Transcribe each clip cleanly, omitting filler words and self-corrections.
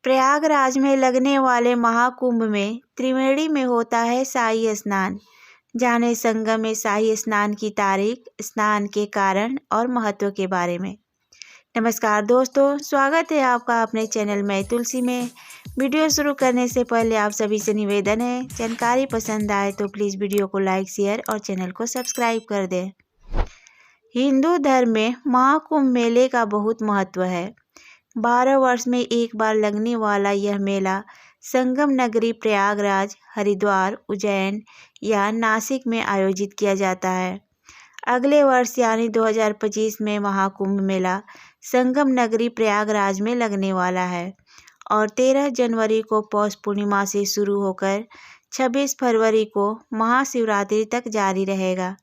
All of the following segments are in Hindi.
प्रयागराज में लगने वाले महाकुंभ में त्रिवेणी में होता है शाही स्नान। जाने संगम में शाही स्नान की तारीख, स्नान के कारण और महत्व के बारे में। नमस्कार दोस्तों, स्वागत है आपका अपने चैनल मैं तुलसी में। वीडियो शुरू करने से पहले आप सभी से निवेदन है, जानकारी पसंद आए तो प्लीज़ वीडियो को लाइक, शेयर और चैनल को सब्सक्राइब कर दें। हिंदू धर्म में महाकुंभ मेले का बहुत महत्व है। 12 वर्ष में एक बार लगने वाला यह मेला संगम नगरी प्रयागराज, हरिद्वार, उज्जैन या नासिक में आयोजित किया जाता है। अगले वर्ष यानी 2025 में महाकुंभ मेला संगम नगरी प्रयागराज में लगने वाला है और 13 जनवरी को पौष पूर्णिमा से शुरू होकर 26 फरवरी को महाशिवरात्रि तक जारी रहेगा।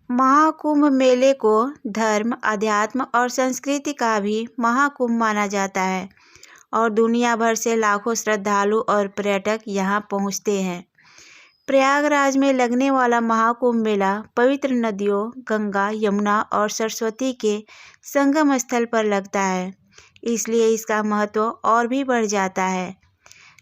महाकुंभ मेले को धर्म, अध्यात्म और संस्कृति का भी महाकुंभ माना जाता है और दुनिया भर से लाखों श्रद्धालु और पर्यटक यहां पहुंचते हैं। प्रयागराज में लगने वाला महाकुंभ मेला पवित्र नदियों गंगा, यमुना और सरस्वती के संगम स्थल पर लगता है, इसलिए इसका महत्व और भी बढ़ जाता है।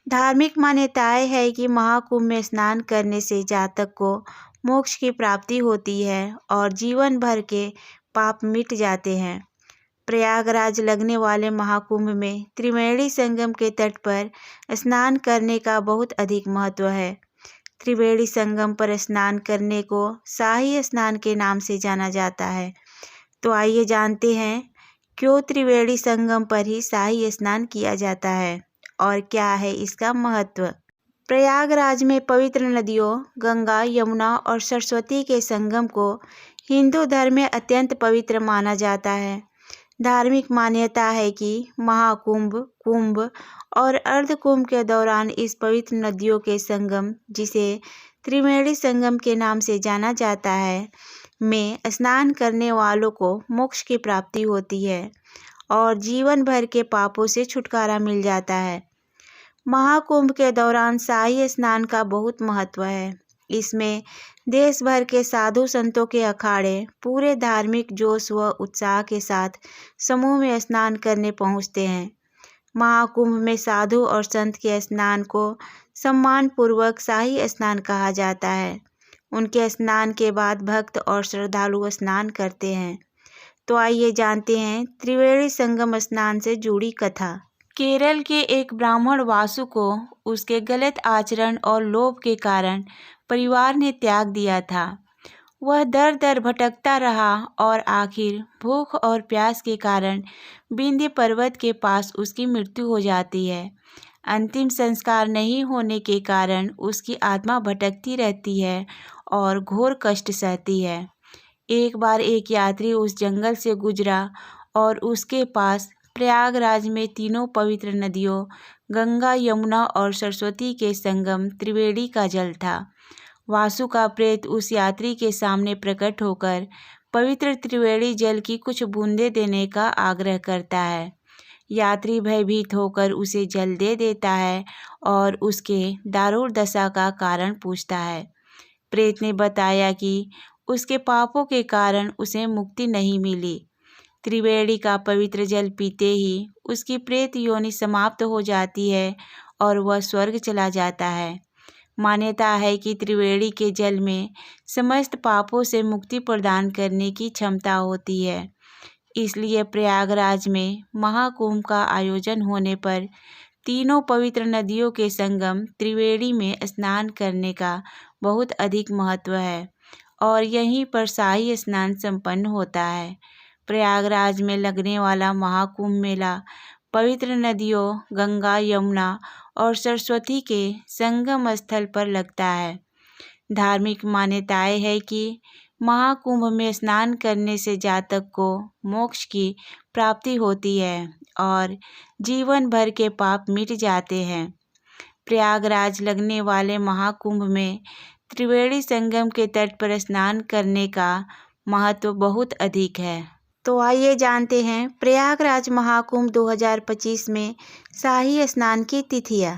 धार्मिक मान्यताएं है कि महाकुंभ में स्नान करने से जातक को मोक्ष की प्राप्ति होती है और जीवन भर के पाप मिट जाते हैं। प्रयागराज लगने वाले महाकुंभ में त्रिवेणी संगम के तट पर स्नान करने का बहुत अधिक महत्व है। त्रिवेणी संगम पर स्नान करने को शाही स्नान के नाम से जाना जाता है। तो आइए जानते हैं क्यों त्रिवेणी संगम पर ही शाही स्नान किया जाता है और क्या है इसका महत्व। प्रयागराज में पवित्र नदियों गंगा, यमुना और सरस्वती के संगम को हिंदू धर्म में अत्यंत पवित्र माना जाता है। धार्मिक मान्यता है कि महाकुंभ, कुंभ और अर्धकुंभ के दौरान इस पवित्र नदियों के संगम, जिसे त्रिवेणी संगम के नाम से जाना जाता है, में स्नान करने वालों को मोक्ष की प्राप्ति होती है और जीवन भर के पापों से छुटकारा मिल जाता है। महाकुंभ के दौरान शाही स्नान का बहुत महत्व है। इसमें देश भर के साधु संतों के अखाड़े पूरे धार्मिक जोश व उत्साह के साथ समूह में स्नान करने पहुंचते हैं। महाकुंभ में साधु और संत के स्नान को सम्मानपूर्वक शाही स्नान कहा जाता है। उनके स्नान के बाद भक्त और श्रद्धालु स्नान करते हैं। तो आइए जानते हैं त्रिवेणी संगम स्नान से जुड़ी कथा। केरल के एक ब्राह्मण वासु को उसके गलत आचरण और लोभ के कारण परिवार ने त्याग दिया था। वह दर दर भटकता रहा और आखिर भूख और प्यास के कारण विंध्य पर्वत के पास उसकी मृत्यु हो जाती है। अंतिम संस्कार नहीं होने के कारण उसकी आत्मा भटकती रहती है और घोर कष्ट सहती है। एक बार एक यात्री उस जंगल से गुजरा और उसके पास प्रयागराज में तीनों पवित्र नदियों गंगा, यमुना और सरस्वती के संगम त्रिवेणी का जल था। वासु का प्रेत उस यात्री के सामने प्रकट होकर पवित्र त्रिवेणी जल की कुछ बूंदें देने का आग्रह करता है। यात्री भयभीत होकर उसे जल दे देता है और उसके दारुण दशा का कारण पूछता है। प्रेत ने बताया कि उसके पापों के कारण उसे मुक्ति नहीं मिली। त्रिवेणी का पवित्र जल पीते ही उसकी प्रेत योनि समाप्त हो जाती है और वह स्वर्ग चला जाता है। मान्यता है कि त्रिवेणी के जल में समस्त पापों से मुक्ति प्रदान करने की क्षमता होती है। इसलिए प्रयागराज में महाकुंभ का आयोजन होने पर तीनों पवित्र नदियों के संगम त्रिवेणी में स्नान करने का बहुत अधिक महत्व है और यहीं पर शाही स्नान संपन्न होता है। प्रयागराज में लगने वाला महाकुंभ मेला पवित्र नदियों गंगा, यमुना और सरस्वती के संगम स्थल पर लगता है। धार्मिक मान्यताएं है कि महाकुंभ में स्नान करने से जातक को मोक्ष की प्राप्ति होती है और जीवन भर के पाप मिट जाते हैं। प्रयागराज लगने वाले महाकुंभ में त्रिवेणी संगम के तट पर स्नान करने का महत्व बहुत अधिक है। तो आइए जानते हैं प्रयागराज महाकुंभ 2025 में शाही स्नान की तिथियाँ।